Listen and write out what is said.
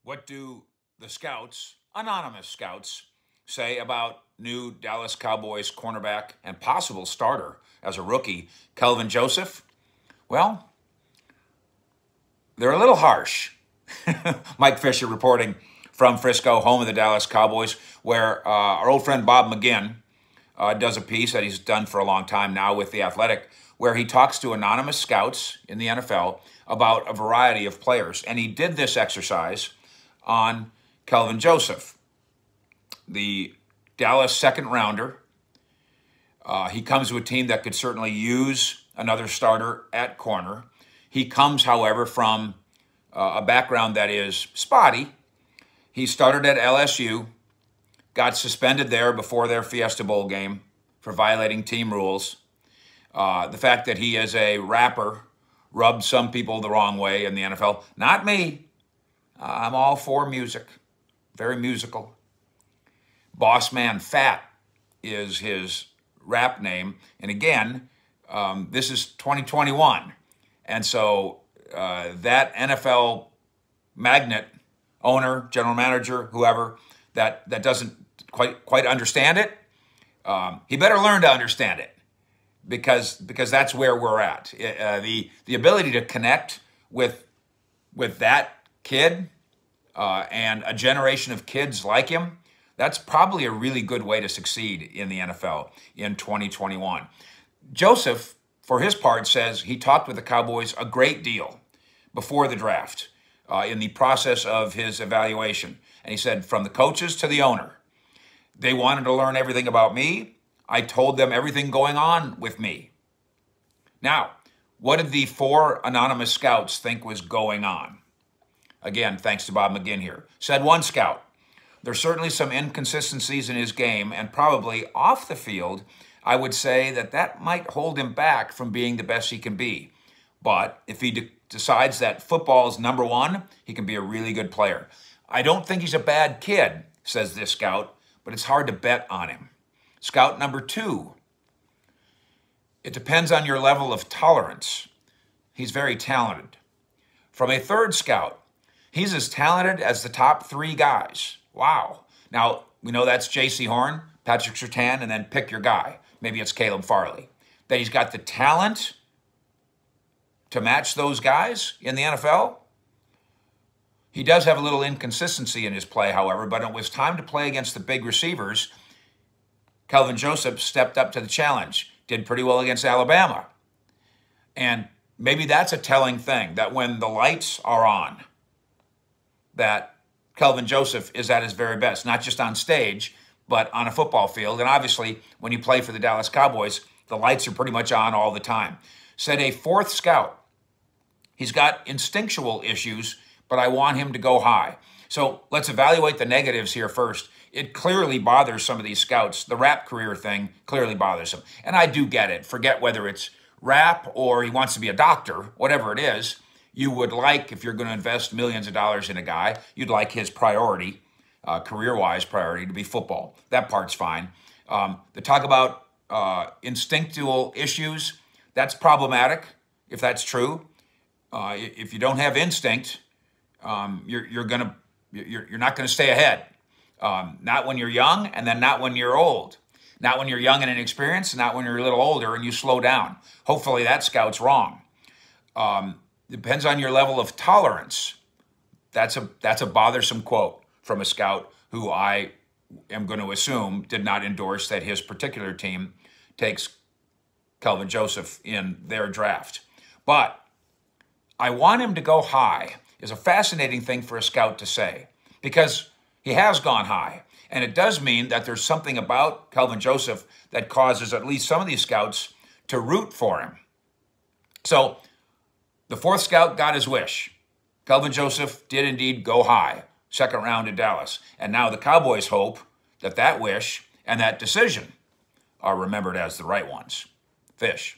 What do the scouts, anonymous scouts, say about new Dallas Cowboys cornerback and possible starter as a rookie, Kelvin Joseph? Well, they're a little harsh. Mike Fisher reporting from Frisco, home of the Dallas Cowboys, where our old friend Bob McGinn does a piece that he's done for a long time now with The Athletic, where he talks to anonymous scouts in the NFL about a variety of players. And he did this exercise on Kelvin Joseph, the Dallas second rounder. He comes to a team that could certainly use another starter at corner. He comes, however, from a background that is spotty. He started at LSU, got suspended there before their Fiesta Bowl game for violating team rules. The fact that he is a rapper rubbed some people the wrong way in the NFL. Not me. I'm all for music. Very musical. Boss Man Fat is his rap name. And again, this is 2021. And so that NFL magnate, owner, general manager, whoever, that doesn't quite understand it, he better learn to understand it, because that's where we're at. The ability to connect with that kid and a generation of kids like him, that's probably a really good way to succeed in the NFL in 2021. Joseph, for his part, says he talked with the Cowboys a great deal before the draft in the process of his evaluation. And he said, from the coaches to the owner, they wanted to learn everything about me. I told them everything going on with me. Now, what did the four anonymous scouts think was going on? Again, thanks to Bob McGinn here. Said one scout, there's certainly some inconsistencies in his game, and probably off the field, I would say that might hold him back from being the best he can be. But if he decides that football is number one, he can be a really good player. I don't think he's a bad kid, says this scout, but it's hard to bet on him. Scout number two, it depends on your level of tolerance. He's very talented. From a third scout, he's as talented as the top three guys. Wow. Now, we know that's J.C. Horn, Patrick Surtain, and then pick your guy. Maybe it's Caleb Farley. That he's got the talent to match those guys in the NFL. He does have a little inconsistency in his play, however, but when it was time to play against the big receivers, Kelvin Joseph stepped up to the challenge, did pretty well against Alabama. And maybe that's a telling thing, that when the lights are on, that Kelvin Joseph is at his very best, not just on stage, but on a football field. And obviously, when you play for the Dallas Cowboys, the lights are pretty much on all the time. Said a fourth scout, he's got instinctual issues, but I want him to go high. So let's evaluate the negatives here first. It clearly bothers some of these scouts. The rap career thing clearly bothers them. And I do get it. Forget whether it's rap or he wants to be a doctor, whatever it is. You would like, if you're going to invest millions of dollars in a guy, you'd like his priority, career-wise priority, to be football. That part's fine. The talk about instinctual issues, that's problematic, if that's true. If you don't have instinct, you're not going to stay ahead. Not when you're young, and then not when you're old. Not when you're young and inexperienced, not when you're a little older and you slow down. Hopefully that scout's wrong. Depends on your level of tolerance. That's a bothersome quote from a scout who I am going to assume did not endorse that his particular team takes Kelvin Joseph in their draft. But I want him to go high is a fascinating thing for a scout to say, because he has gone high. And it does mean that there's something about Kelvin Joseph that causes at least some of these scouts to root for him. So the fourth scout got his wish. Kelvin Joseph did indeed go high, second round in Dallas. And now the Cowboys hope that that wish and that decision are remembered as the right ones. Fish.